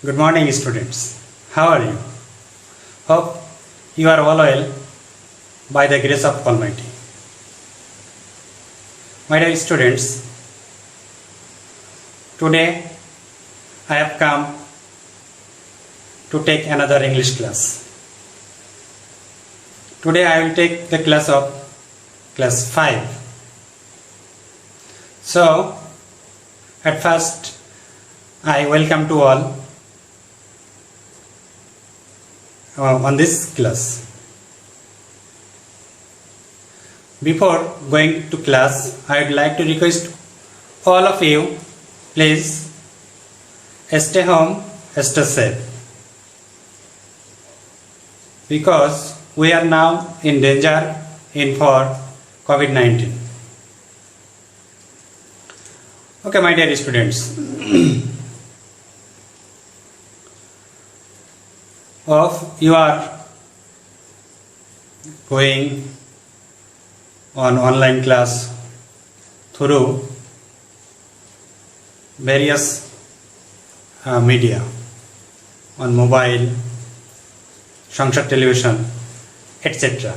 Good morning, students. How are you? Hope you are all well by the grace of Almighty. My dear students, today I have come to take another English class. Today I will take the class of class 5. So, at first I welcome to all on this class. Before going to class, I would like to request all of you, please stay home, stay safe, because we are now in danger for COVID-19. Okay, my dear students. You are going on online class through various media, on mobile, Sangsad television, etc.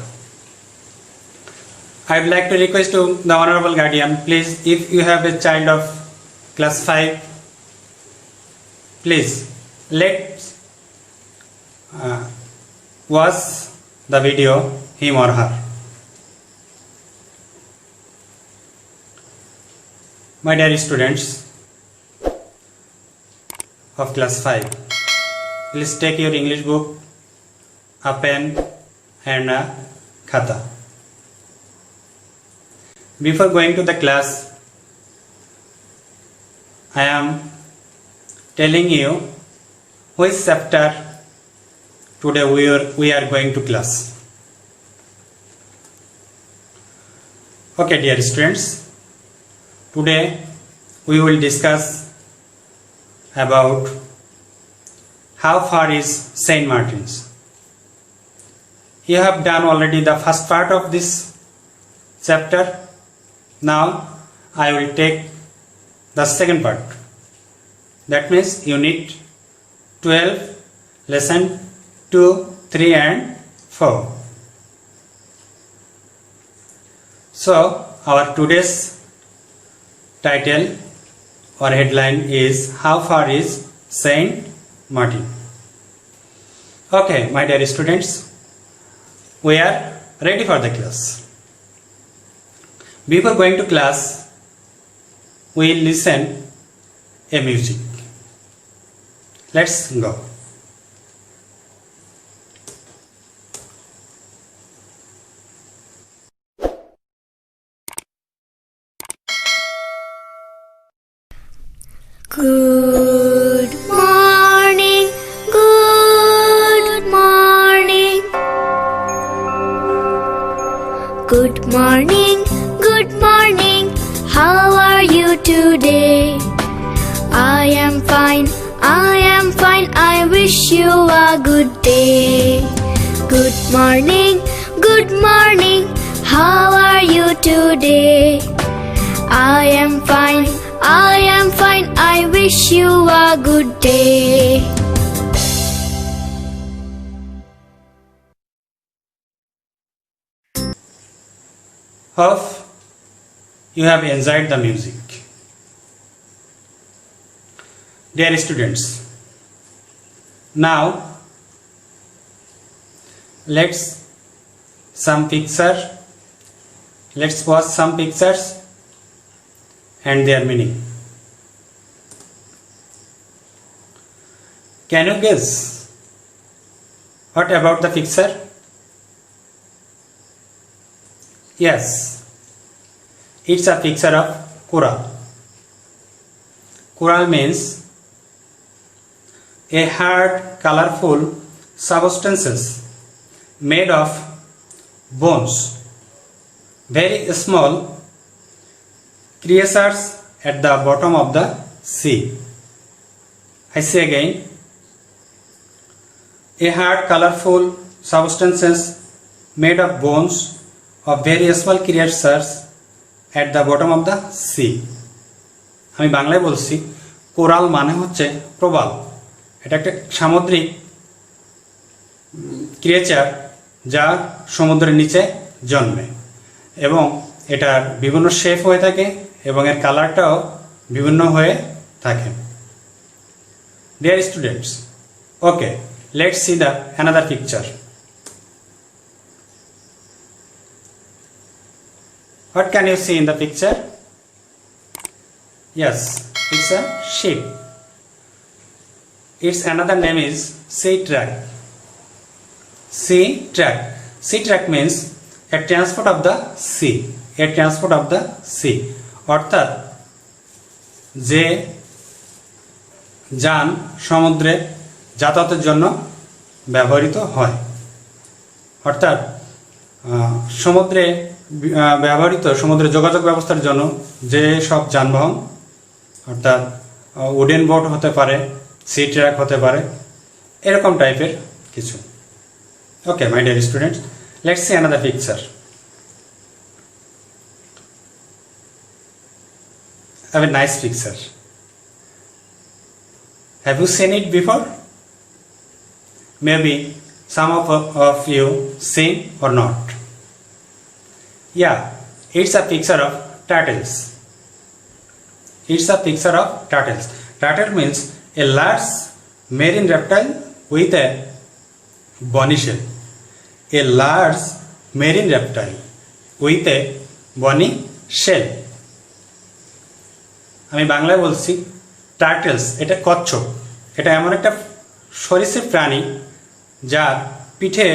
I would like to request to the honorable guardian, please, if you have a child of class 5, please let's watch the video, him or her. My dear students of class 5, please take your English book, a pen and a khata. Before going to the class, I am telling you which chapter today we are going to class. Okay, dear students, today we will discuss about how far is Saint Martin's. You have done already the first part of this chapter. Now I will take the second part. That means unit 12, lesson 2, 3 and 4. So our today's title or headline is how far is Saint Martin. Okay, my dear students, we are ready for the class. Before going to class, we will listen a music. Let's go. Good morning, good morning. Good morning, good morning. How are you today? I am fine, I wish you a good day. Good morning, how are you today? I am fine, I wish you a good day. Hope you have enjoyed the music. Dear students, now let's watch some pictures and their meaning. Can you guess what about the picture? Yes, it's a picture of coral. Coral means a hard, colorful substances made of bones, very small creatures at the bottom of the sea. I say again, a hard, colorful substances made of bones of very small creatures at the bottom of the sea. আমি বাংলায় বলছি, coral মানে হচ্ছে প্রবাল, এটা একটা সামুদ্রিক creature যা সমুদ্রের নিচে জন্মে এবং এটার বিভিন্ন শেপ হয়ে থাকে এবং এর কালারটাও বিভিন্ন হয়ে থাকে। Dear students, okay, let's see the another picture. What can you see in the picture? Yes, it's a ship. Its another name is sea track. Sea track. Sea track means a transport of the sea. A transport of the sea. অর্থাৎ যে যান সমুদ্রে যাতায়াতের জন্য ব্যবহৃত হয়। অর্থাৎ সমুদ্রে ব্যবহৃত সমুদ্রে যোগাযোগ ব্যবস্থার জন্য যে সব যানবাহন, অর্থাৎ উডেন বোট হতে পারে, সি ট্র্যাক হতে পারে, এরকম টাইপের কিছু। Okay my dear students, let's see another picture. Have a nice picture. Have you seen it before? Maybe some of you seen or not. Yeah, it's a picture of turtles. It's a picture of turtles. Turtle means a large marine reptile with a bony shell. A large marine reptile with a bony shell. আমি বাংলায় বলছি, টার্টেলস এটা কচ্ছপ। এটা এমন একটা সরীসৃপ প্রাণী যার পিঠে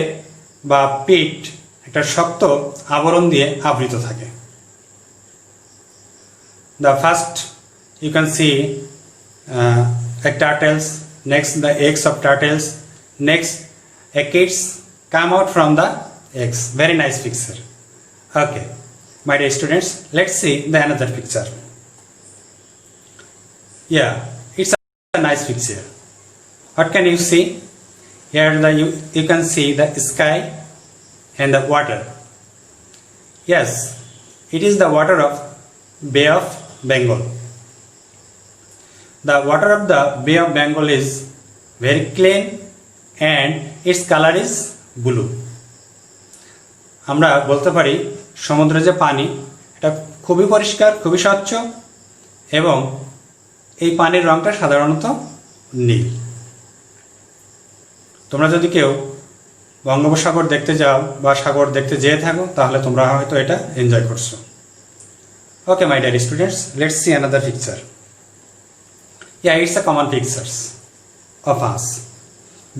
বা পিঠ একটা শক্ত আবরণ দিয়ে আবৃত থাকে। The first you can see a turtles, next the eggs of turtles, next a kids come out from the eggs. Very nice picture. Okay, my dear students, let's see the another picture. Yeah, it's a nice picture. What can you see? Here you can see the sky and the water. Yes, it is the water of Bay of Bengal. The water of the Bay of Bengal is very clean and its color is blue. আমরা বলতে পারি সমুদ্রের যে পানি এটা খুবই পরিষ্কার, খুবই স্বচ্ছ এবং এই পানির রংটা সাধারণত নীল। তোমরা যদি কেউ বঙ্গোপসাগর দেখতে যাও বা সাগর দেখতে যেয়ে থাকো তাহলে তোমরা হয়তো এটা এনজয় করছো। Okay my dear students, let's see another picture. Yeah, it's a common pictures of us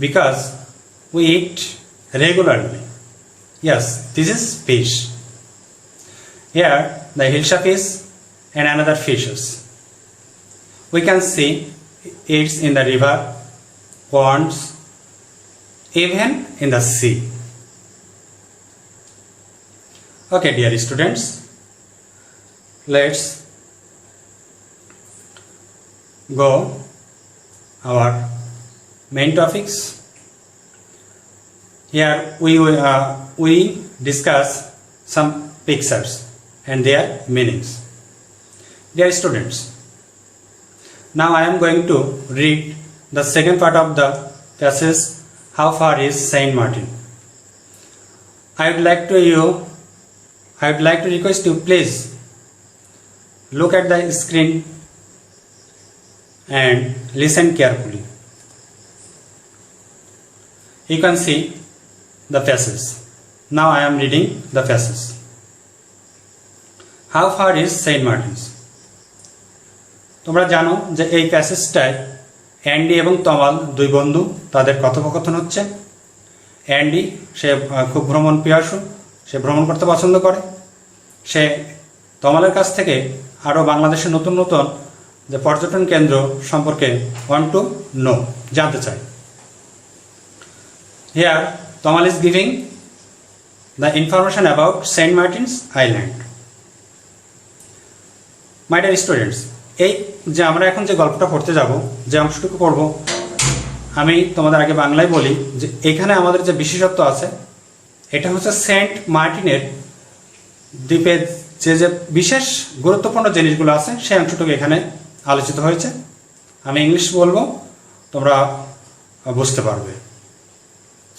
because we eat regularly. Yes, this is fish. Here the hilsa fish and another fishes. We can see it's in the river, ponds, even in the sea. Okay dear students, let's go our main topics. Here we discuss some pictures and their meanings. Dear students, now I am going to read the second part of the passage. How far is Saint Martin? I would like to request you please look at the screen and listen carefully. You can see the passage. Now I am reading the passage. How far is Saint Martin's? তোমরা জানো যে এই প্যাসেজটায় Andy এবং তমাল দুই বন্ধু, তাদের কথোপকথন হচ্ছে। অ্যান্ডি সে খুব ভ্রমণ পিয়াসু, সে ভ্রমণ করতে পছন্দ করে। সে তমালের কাছ থেকে আরও বাংলাদেশের নতুন নতুন যে পর্যটন কেন্দ্র সম্পর্কে want to know, জানতে চায়। Here Tamal is giving the information about Saint Martin's Island. My dear students, এই যে আমরা এখন যে গল্পটা পড়তে যাব, যে অংশটুকু পড়ব, আমি তোমাদের আগে বাংলায় বলি যে এখানে আমাদের যে বিশেষত্ব আছে এটা হচ্ছে সেন্ট মার্টিনের দ্বীপের যে যে বিশেষ গুরুত্বপূর্ণ জিনিসগুলো আছে সেই অংশটুকু এখানে আলোচিত হয়েছে। আমি ইংলিশ বলবো, তোমরা বুঝতে পারবে।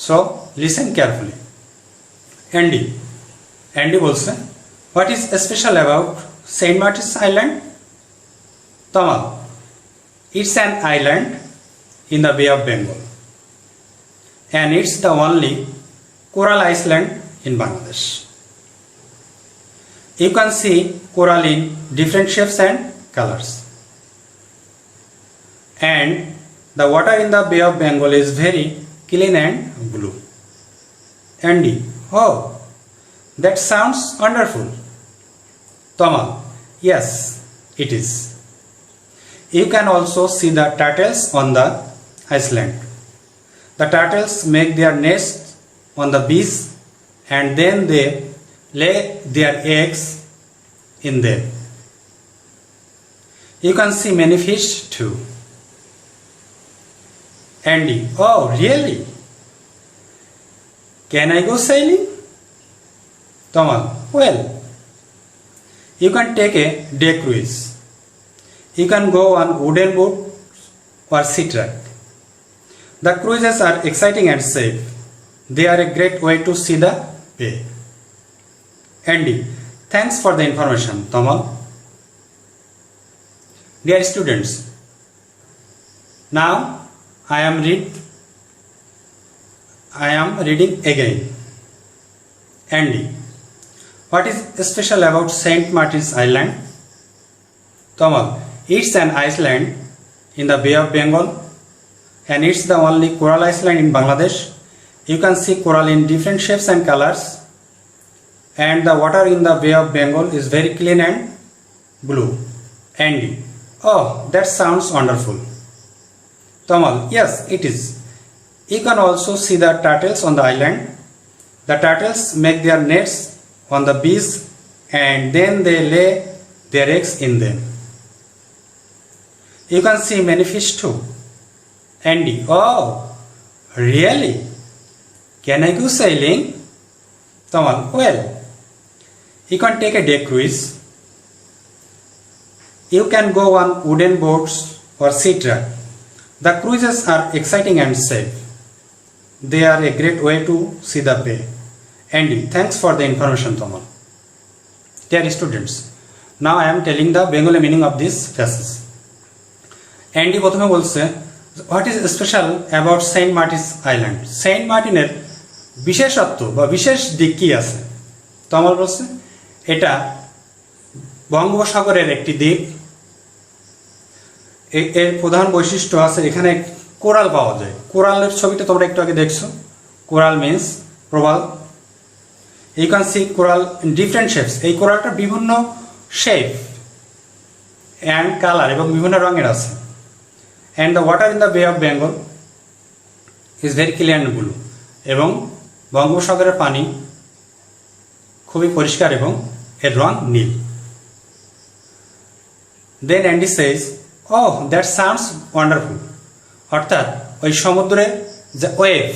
So listen carefully. অ্যান্ডি বলছে, what is special about Saint Martin's Island? Tamal, it's an island in the Bay of Bengal and it's the only coral island in Bangladesh. You can see coral in different shapes and colors, and the water in the Bay of Bengal is very clean and blue. Andy, oh, that sounds wonderful. Tamal, yes, it is. You can also see the turtles on the island. The turtles make their nests on the beach and then they lay their eggs in them. You can see many fish too. Andy, oh really? Can I go sailing? Tamal, well, you can take a day cruise. You can go on wooden boat or sea track. The cruises are exciting and safe. They are a great way to see the bay. Andy, thanks for the information, Tamal. Dear students, now I am reading again. Andy, what is special about Saint Martin's Island? Tamal, it's an island in the Bay of Bengal and it's the only coral island in Bangladesh. You can see coral in different shapes and colors, and the water in the Bay of Bengal is very clean and blue. Andy, oh, that sounds wonderful. Tamal, yes, it is. You can also see the turtles on the island. The turtles make their nets on the beach and then they lay their eggs in them. You can see many fish too. Andy, oh, really? Can I go sailing? Tamal, well, you can take a day cruise. You can go on wooden boats or sea track. The cruises are exciting and safe. They are a great way to see the bay. Andy, thanks for the information, Tamal. Dear students, now I am telling the Bengali meaning of this passage. Andy প্রথমে বলছে, what is special about Saint Martin's Island? Saint মার্টিনের বিশেষত্ব বা বিশেষ দিক কী আছে? তমাল বলছে, এটা বঙ্গোপসাগরের একটি দ্বীপ। এর প্রধান বৈশিষ্ট্য আছে এখানে কোরাল পাওয়া যায়। কোরালের ছবিটা তোমরা একটু আগে দেখছো। কোরাল মিন্স প্রবাল। You can see coral in different shapes. এই কোরালটা বিভিন্ন শেপ অ্যান্ড কালার এবং বিভিন্ন রঙের আছে। And the water in the Bay of Bengal is very clear and blue. এবং বঙ্গোপসাগরের পানি খুবই পরিষ্কার এবং এর রং নীল। Then Andy says, oh, that sounds wonderful. অর্থাৎ ওই সমুদ্রে যে ওয়েভ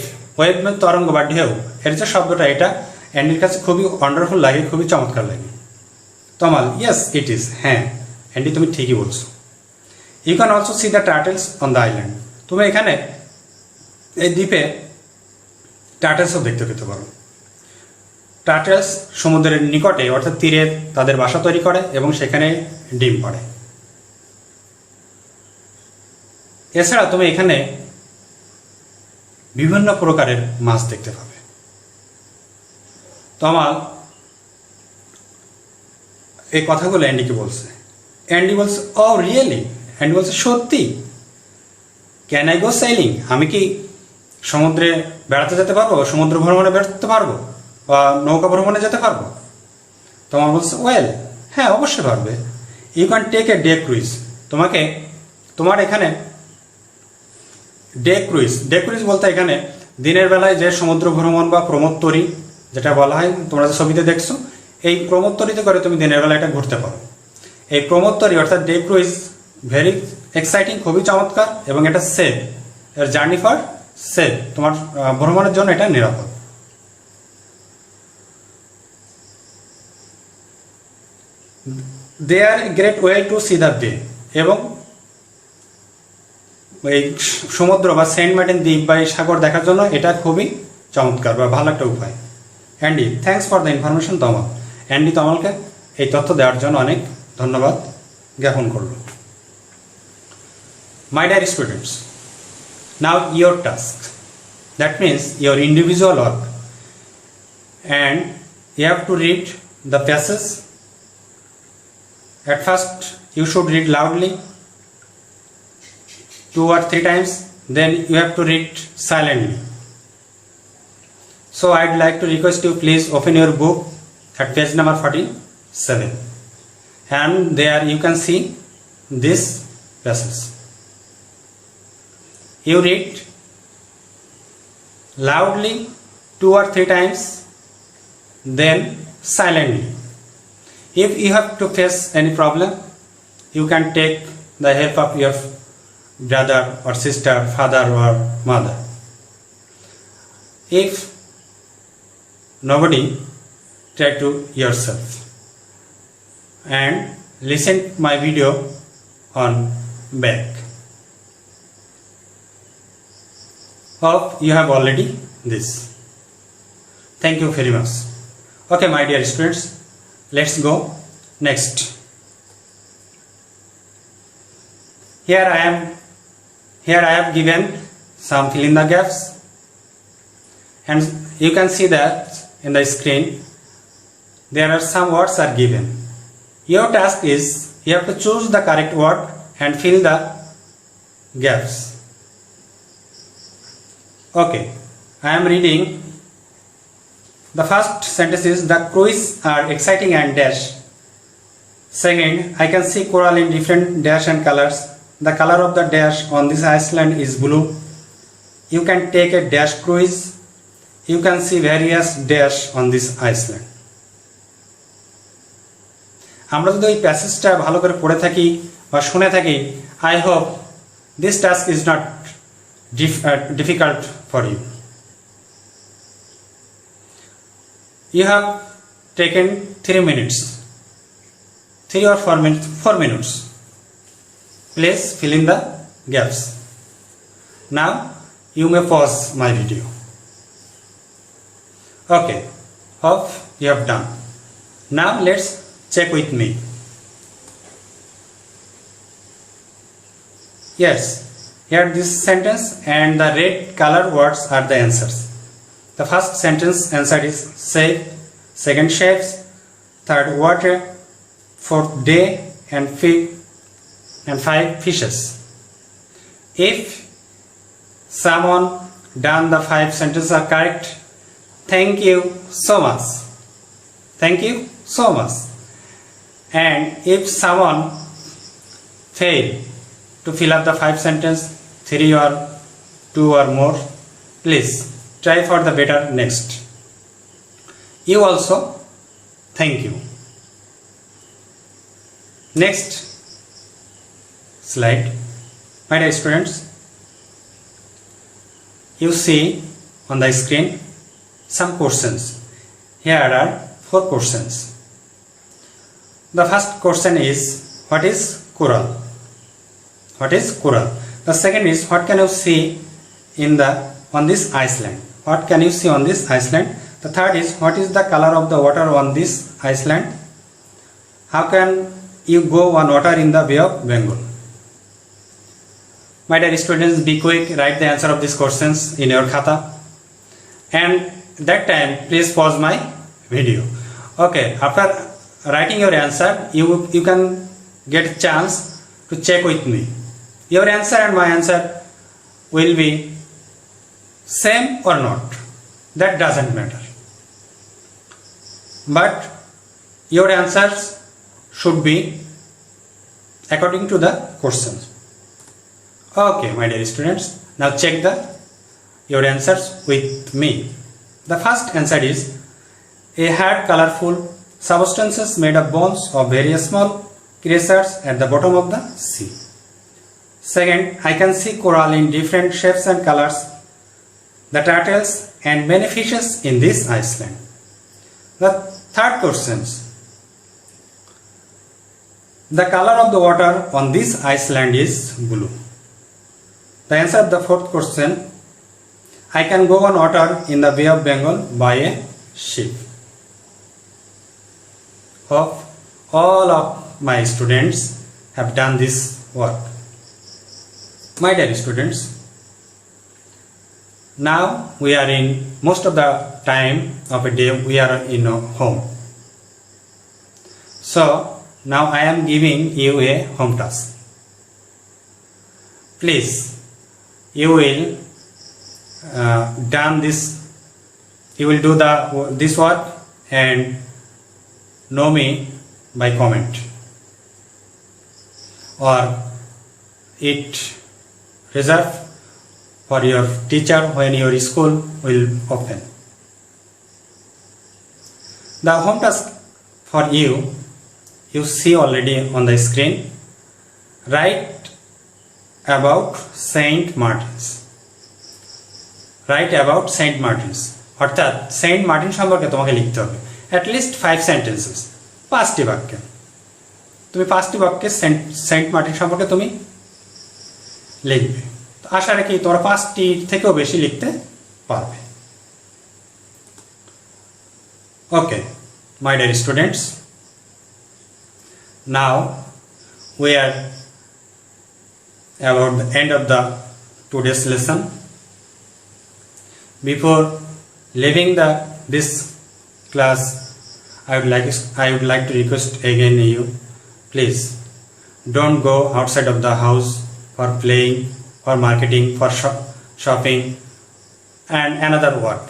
মানে তরঙ্গ বা ঢেউ, এর যে শব্দটা, এটা অ্যান্ডির কাছে খুবই ওয়ান্ডারফুল লাগে, খুবই চমৎকার লাগে। তমাল, ইয়েস ইট ইজ, হ্যাঁ অ্যান্ডি তুমি ঠিকই বলছো। You can also see the turtles on the island. তুমি এখানে এই দ্বীপে টার্টেলসও দেখতে পেতে পারো। টার্টেলস সমুদ্রের নিকটে অর্থাৎ তীরে তাদের বাসা তৈরি করে এবং সেখানে ডিম পাড়ে। এছাড়া তুমি এখানে বিভিন্ন প্রকারের মাছ দেখতে পাবে। তমাল এই কথাগুলো অ্যান্ডিকে বলছে। অ্যান্ডি বলছে, ও রিয়েলি? অ্যান্ডি বলছে, সত্যি? Can I go selling? আমি কি সমুদ্রে বেড়াতে যেতে পারবো, সমুদ্র ভ্রমণে বেড়াতে পারবো বা নৌকা ভ্রমণে যেতে পারবো? তোমার বলছে, ওয়েল, হ্যাঁ অবশ্যই পারবে। You can take a day cruise. তোমার এখানে ডে ক্রুইজ বলতে এখানে দিনের বেলায় যে সমুদ্র ভ্রমণ বা প্রমোত্তরী যেটা বলা হয়, তোমরা যে ছবিতে দেখছো, এই প্রমোত্তরীতে করে তুমি দিনের বেলা এটা ঘুরতে পারো। এই প্রমোত্তরী অর্থাৎ ডে ক্রুইজ ভেরি এক্সাইটিং, খুবই চমৎকার এবং এটা সেফ। এর জার্নি ফর সেফ, তোমার ভ্রমণের জন্য এটা নিরাপদ। They are great way to see the bay, এবং এই সমুদ্র বা সেন্ট মার্টিন দ্বীপ বা এই সাগর দেখার জন্য এটা খুবই চমৎকার বা ভালো একটা উপায়। Andy, thanks for the information Tamal. Andy তমালকে এই তথ্য দেওয়ার জন্য অনেক ধন্যবাদ জ্ঞাপন করল। My dear students, now your task, that means your individual work, and you have to read the passage. At first you should read loudly 2 or 3 times, then you have to read silently. So I'd like to request you, please open your book at page number 47, and there you can see this passage. You read loudly 2 or 3 times, then silently. If you have to face any problem, you can take the help of your brother or sister, father or mother. If nobody, try to yourself and listen my video on back. Hope you have already this. Thank you very much. Okay, my dear students, let's go next. Here I have given some fill in the gaps, and you can see that in the screen there are some words are given. Your task is you have to choose the correct word and fill the gaps. Okay, I am reading. The first sentence is the cruise are exciting and dash. Second, I can see coral in different dash and colors. The color of the dash on this island is blue. You can take a dash cruise. You can see various dash on this island. আমরা যদি এই প্যাসেজটা ভালো করে পড়ে থাকি বা শুনে থাকি, I hope this task is not difficult for you. You have taken 3 minutes, 3 or 4 minutes. Please fill in the gaps. Now you may pause my video. Okay, hope you have done. Now let's check with me. Yes, here this sentence and the red color words are the answers. The first sentence answer is safe, second shapes, third water, fourth day, and fifth 5 fishes. If someone done the 5 sentences are correct, thank you so much. Thank you so much. And if someone fail to fill up the 5 sentence, 3 or 2 or more, please try for the better next. You also thank you. Next slide. My dear students, you see on the screen some questions. Here are 4 questions. The first question is, what is coral? What is coral? The second is, what can you see on this island? What can you see on this island? The third is, what is the color of the water on this island? How can you go on water in the Bay of Bengal? My dear students, be quick, write the answer of these questions in your khata, and that time please pause my video. Okay, after writing your answer, you can get a chance to check with me. Your answer and my answer will be same or not, that doesn't matter, but your answers should be according to the questions. Okay, my dear students, now check your answers with me. The first answer is, a hard colorful substances made of bones of various small creatures at the bottom of the sea. Second, I can see coral in different shapes and colors, the turtles and many fishes in this island. The third question, the color of the water on this island is blue. The answer of the fourth question, I can go on water in the Bay of Bengal by a ship. Hope all of my students have done this work. My dear students, now we are in most of the time of a day we are in a home. So now I am giving you a home task. Please, you will do this work and know me by comment, or it reserve for your teacher when your school will open. The home task for you see already on the screen. Write about Saint Martin's. Write about Saint Martin's. অর্থাৎ Saint Martin সম্পর্কে তোমাকে লিখতে হবে at least 5 sentences, 5টি বাক্যে। তুমি 5টি বাক্যে সেন্ট মার্টিন সম্পর্কে তুমি লিখবে। আশা রাখি তোমরা 5টি থেকেও বেশি লিখতে পারবে। Okay my dear students, now we are about the end of the today's lesson. Before leaving this class, I would like to request again you, please don't go outside of the house for playing, for marketing, for shopping and another work.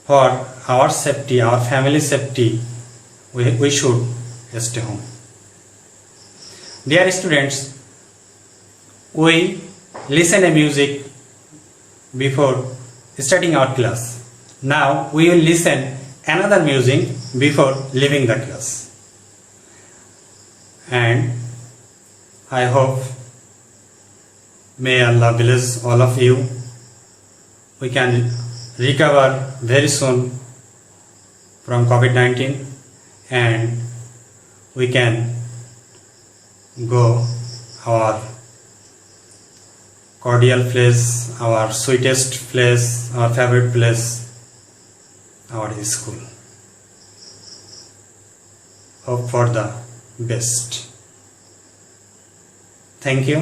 For our safety, our family safety, we should stay home. Dear students, we listen a music before starting our class. Now we will listen another music before leaving the class. And I hope may Allah bless all of you. We can recover very soon from COVID-19 and we can go our cordial place, our sweetest place, our favorite place, our school. Hope for the best. Thank you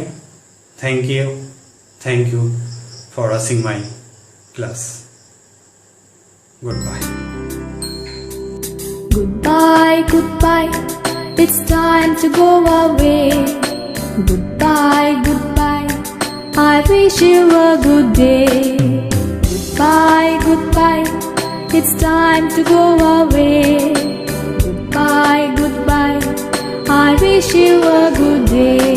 for watching my class. Goodbye. Goodbye, goodbye, it's time to go away. Goodbye, goodbye, I wish you a good day. Goodbye, goodbye, it's time to go away. Goodbye, goodbye, I wish you a good day.